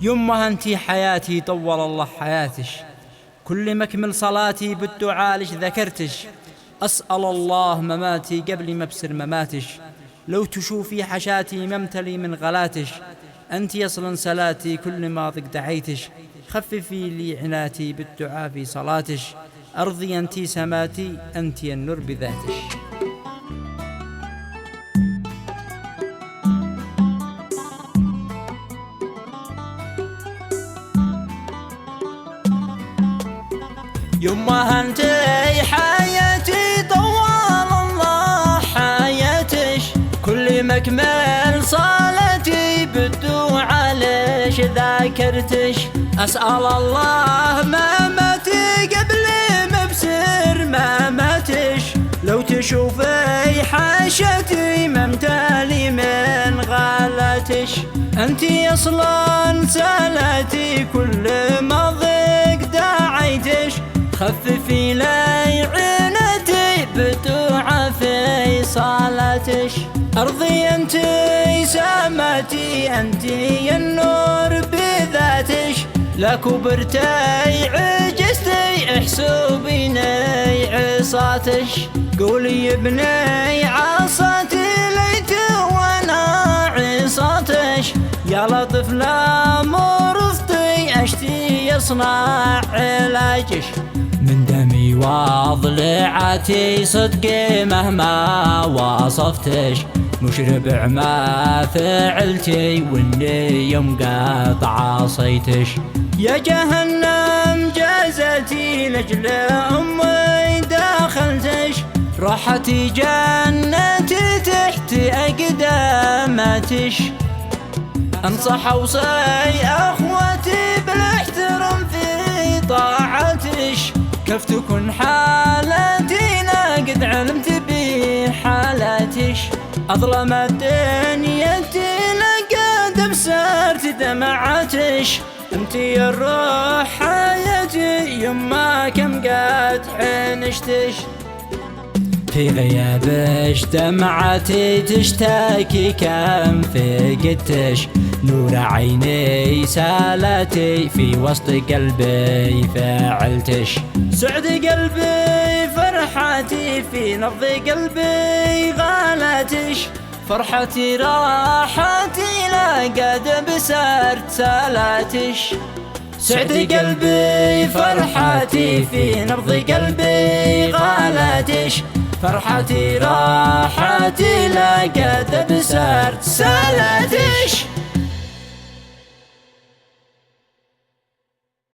يمه انتي حياتي طول الله حياتش، كل مكمل صلاتي بالدعاء لش ذكرتش، أسأل الله مماتي قبل ما بسر مماتش، لو تشوفي حشاتي ممتلي من غلاتش، أنت يصل سلاتي كل ما ضق دعيتش، خففي لي عناتي بالدعاء في صلاتش، أرضي أنتي سماتي أنتي النور بذاتش. يمه انتي حياتي طول الله حياتش، كل مكمل صلاتي بالدعاء ليش ذاكرتش، أسأل الله مماتي قبل ما بسر مماتش، لو تشوفي حاشتي ممتلي من غلاتش، انتي اصلا سالتي كل ما ضيق دعيتش، خففي لي عينتي بدعاء في صلاتش، أرضي أنتي سماتي أنتي النور بذاتش، لا كبرتي عجزتي احسبيني عصاتش، قولي ابني عصاتي ليت وانا عصاتش، يا لطف لا مرضتي اشتي يصنع علاجش، من دمي وضلعتي صدقي مهما وصفتش، مش ربع ما فعلتي واني يوم قاطع عصيتش، يا جهنم جازتي لجل امي دخلتش، راحتي جنتي تحت اقداماتش، انصح اوصي اخوتي بالاحترام في طاعتش، كيف تكون حالتي قد علمت بحالاتش، أظلم الدنيا قد بسرت دمعتش، انتي الروح حياتي يما كم قد حنشتش، في غيابش دمعتي تشتكي كم فقدتش، نور عيني سالتي في وسط قلبي فعلتش، سعد قلبي فرحتي في نبض قلبي غالتش، فرحتي راحتي لا قد بسرت سالتش، سعد قلبي فرحتي في نبض قلبي غالتش، فرحتي راحتي لا قد بسرت سالتش.